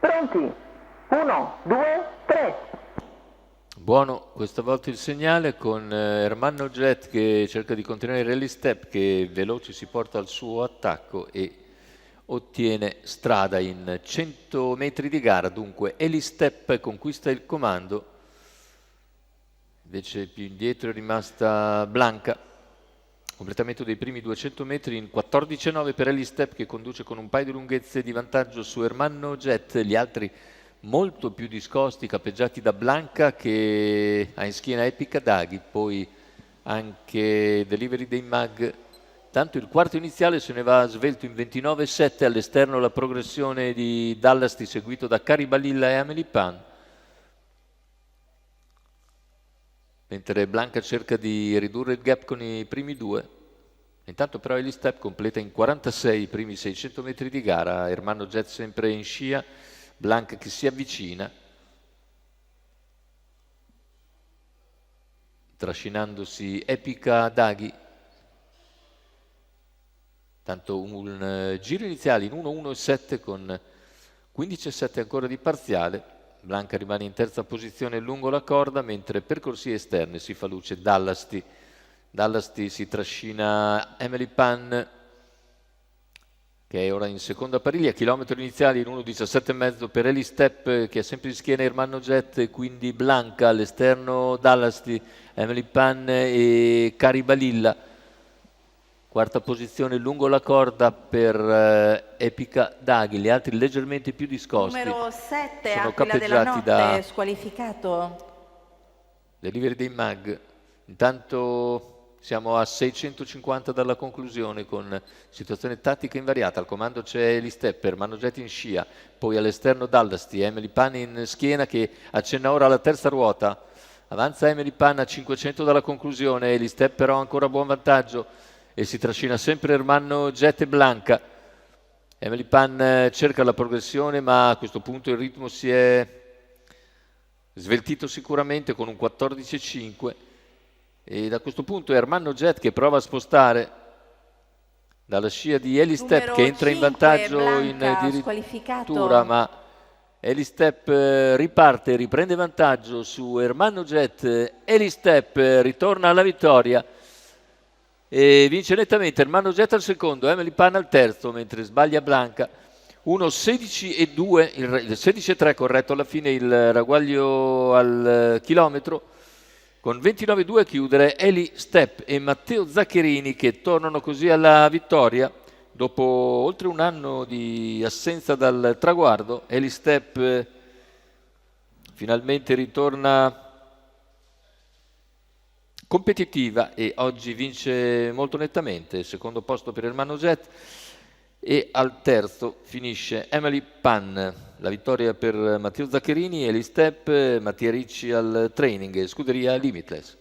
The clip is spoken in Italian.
Pronti? 1, 2, 3. Buono, questa volta il segnale con Ermanno Jet che cerca di contenere il rally step, che veloce si porta al suo attacco e ottiene strada in 100 metri di gara. Dunque Eli Step conquista il comando, invece più indietro è rimasta Blanca. Completamento dei primi 200 metri in 14,9 per Eli Step, che conduce con un paio di lunghezze di vantaggio su Ermanno Jet. Gli altri molto più discosti, capeggiati da Blanca, che ha in schiena Epica Daghi, poi anche Delivery dei Mag. Tanto il quarto iniziale se ne va svelto in 29,7, all'esterno la progressione di Dallasti seguito da Caribalilla e Amelie Pan, mentre Blanca cerca di ridurre il gap con i primi due. Intanto però Eli Step completa in 46 i primi 600 metri di gara. Ermanno Jet sempre in scia, Blanca che si avvicina, trascinandosi Epica Daghi. Tanto un giro iniziale in 1,1,7 con 15,7 ancora di parziale. Blanca rimane in terza posizione lungo la corda, mentre per corsie esterne si fa luce Dallasti. Dallasti si trascina Amelie Pan, che è ora in seconda pariglia. Chilometro iniziali in 1,17,5 per Eli Step, che è sempre in schiena Ermanno Jet, e quindi Blanca, all'esterno Dallasti, Amelie Pan e Caribalilla. Quarta posizione lungo la corda per Epica Daghi. Gli altri leggermente più discosti Numero 7, sono Aquila della capeggiati Notte, da squalificato. Delivery dei Mag. Intanto siamo a 650 dalla conclusione, con situazione tattica invariata. Al comando c'è Eli Step, Ermanno Jet in scia, poi all'esterno Dallasti, Amelie Pan in schiena che accenna ora alla terza ruota. Avanza Amelie Pan a 500 dalla conclusione, Eli Step però ancora a buon vantaggio e si trascina sempre Ermanno Jet e Blanca. Amelie Pan cerca la progressione, ma a questo punto il ritmo si è sveltito sicuramente con un 14,5, e da questo punto è Ermanno Jet che prova a spostare dalla scia di Eli Step, Numero che entra in 5, vantaggio Blanca, in squalificato. dirittura, ma Eli Step riparte, riprende vantaggio su Ermanno Jet. Eli Step ritorna alla vittoria e vince nettamente. Ermanno Jet al secondo, Amelie Pan al terzo, mentre sbaglia Blanca. 1,16,2, il 16,3 corretto alla fine il ragguaglio al chilometro, con 29,2 a chiudere Eli Step e Matteo Zaccherini, che tornano così alla vittoria dopo oltre un anno di assenza dal traguardo. Eli Step finalmente ritorna competitiva e oggi vince molto nettamente. Secondo posto per Ermanno Jet e al terzo finisce Amelie Pan. La vittoria per Matteo Zaccherini, Eli Step, Mattia Ricci al training e scuderia Limitless.